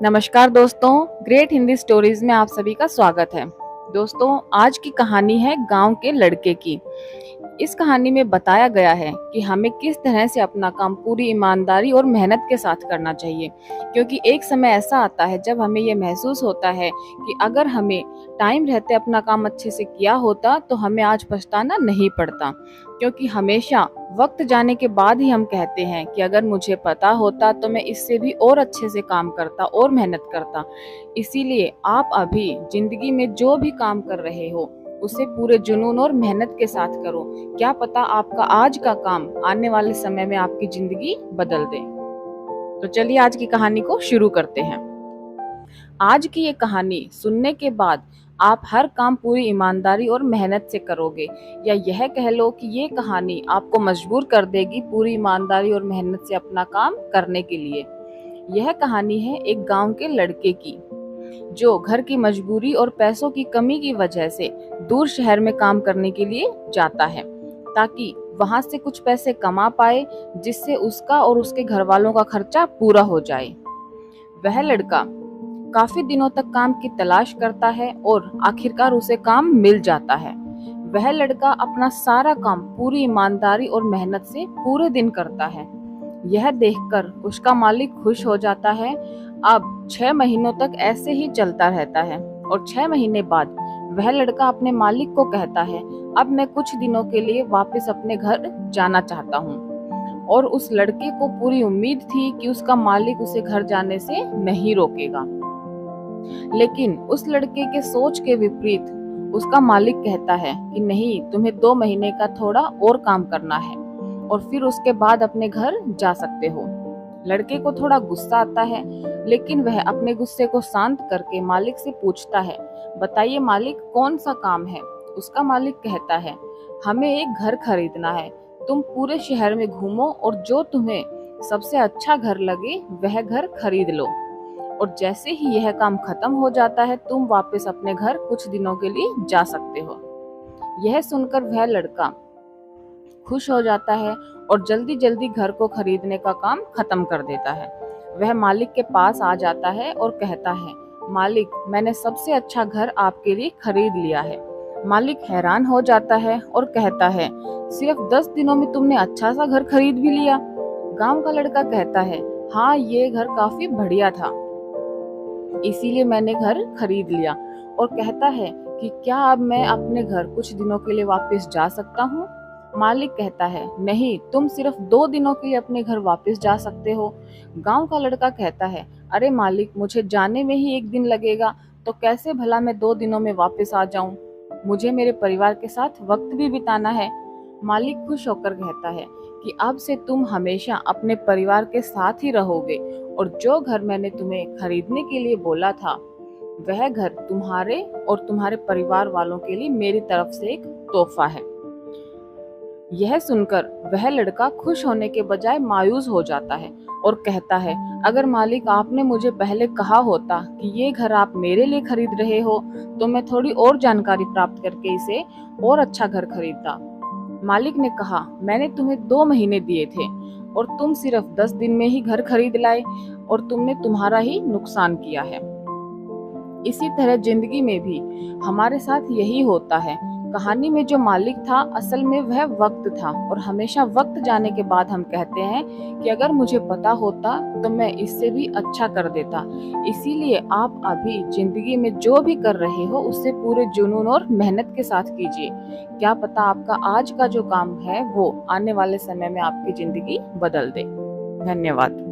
नमस्कार दोस्तों, great Hindi stories में आप सभी का स्वागत है। दोस्तों, आज की कहानी है गांव के लड़के की। इस कहानी में बताया गया है कि हमें किस तरह से अपना काम पूरी ईमानदारी और मेहनत के साथ करना चाहिए, क्योंकि एक समय ऐसा आता है जब हमें ये महसूस होता है कि अगर हमें टाइम रहते अपना काम अच्छे से किया होता तो हमें आज पछताना नहीं पड़ता। क्योंकि हमेशा वक्त जाने के बाद ही हम कहते हैं कि अगर मुझे पता होता तो मैं इससे भी और अच्छे से काम करता और मेहनत करता। इसीलिए आप अभी जिंदगी में जो भी काम कर रहे हो उसे पूरे जुनून और मेहनत के साथ करो। क्या पता आपका आज का काम आने वाले समय में आपकी जिंदगी बदल दे। तो चलिए आज की कहानी को शुरू करते हैं। आज की ये कहानी सुनने के बाद आप हर काम पूरी ईमानदारी और मेहनत से करोगे, या यह कह लो कि ये कहानी आपको मजबूर कर देगी पूरी ईमानदारी और मेहनत से अपना काम करने के लिए। यह कहानी है एक गांव के लड़के की, जो घर की मजबूरी और पैसों की कमी की वजह से दूर शहर में काम करने के लिए जाता है, ताकि वहां से कुछ पैसे कमा पाए, जिससे उसका और उसके घर वालों का खर्चा पूरा हो जाए। वह लड़का काफी दिनों तक काम की तलाश करता है और आखिरकार उसे काम मिल जाता है। वह लड़का अपना सारा काम पूरी ईमानदारी और मेहनत से पूरे दिन करता है। यह देखकर उसका मालिक खुश हो जाता है। अब 6 महीनों तक ऐसे ही चलता रहता है और 6 महीने बाद वह लड़का अपने मालिक को कहता है, अब मैं कुछ दिनों के लिए वापस अपने घर जाना चाहता हूँ। और उस लड़के को पूरी उम्मीद थी कि उसका मालिक उसे घर जाने से नहीं रोकेगा। लेकिन उस लड़के के सोच के विपरीत उसका मालिक कहता है कि नहीं, तुम्हें 2 महीने का थोड़ा और काम करना है और फिर उसके बाद अपने घर जा सकते हो। लड़के को थोड़ा गुस्सा आता है, लेकिन वह अपने गुस्से को शांत करके मालिक से पूछता है, बताइए मालिक, कौन सा काम है। उसका मालिक कहता है, हमें एक घर खरीदना है। तुम पूरे शहर में घूमो और जो तुम्हें सबसे अच्छा घर लगे वह घर खरीद लो, और जैसे ही यह काम खत्म हो जाता है तुम वापस अपने घर कुछ दिनों के लिए जा सकते हो। यह सुनकर वह लड़का खुश हो जाता है और जल्दी जल्दी घर को खरीदने का काम खत्म कर देता है। वह मालिक के पास आ जाता है और कहता है, मालिक, मैंने सबसे अच्छा घर आपके लिए खरीद लिया है। मालिक हैरान हो जाता है और कहता है, सिर्फ 10 दिनों में तुमने अच्छा सा घर खरीद भी लिया। गांव का लड़का कहता है, हाँ, ये घर काफी बढ़िया था, इसीलिए मैंने घर खरीद लिया। और कहता है कि क्या अब मैं अपने घर कुछ दिनों के लिए वापस जा सकता हूँ। मालिक कहता है, नहीं, तुम सिर्फ 2 दिनों के लिए अपने घर वापस जा सकते हो। गांव का लड़का कहता है, अरे मालिक, मुझे जाने में ही 1 दिन लगेगा, तो कैसे भला मैं 2 दिनों में वापस आ जाऊं। मुझे मेरे परिवार के साथ वक्त भी बिताना है। मालिक खुश होकर कहता है कि अब से तुम हमेशा अपने परिवार के साथ ही रहोगे, और जो घर मैंने तुम्हें खरीदने के लिए बोला था वह घर तुम्हारे और तुम्हारे परिवार वालों के लिए मेरी तरफ से एक तोहफा है। यह सुनकर वह लड़का खुश होने के बजाय मायूस हो जाता है और कहता है, अगर मालिक आपने मुझे पहले कहा होता कि ये घर आप मेरे लिए खरीद रहे हो तो मैं थोड़ी और जानकारी प्राप्त करके इसे और अच्छा घर खरीदता। मालिक ने कहा, मैंने तुम्हें 2 महीने दिए थे और तुम सिर्फ 10 दिन में ही घर खरीद लाए, और तुमने तुम्हारा ही नुकसान किया है। इसी तरह जिंदगी में भी हमारे साथ यही होता है। कहानी में जो मालिक था असल में वह वक्त था, और हमेशा वक्त जाने के बाद हम कहते हैं कि अगर मुझे पता होता तो मैं इससे भी अच्छा कर देता। इसीलिए आप अभी जिंदगी में जो भी कर रहे हो उसे पूरे जुनून और मेहनत के साथ कीजिए। क्या पता आपका आज का जो काम है वो आने वाले समय में आपकी जिंदगी बदल दे। धन्यवाद।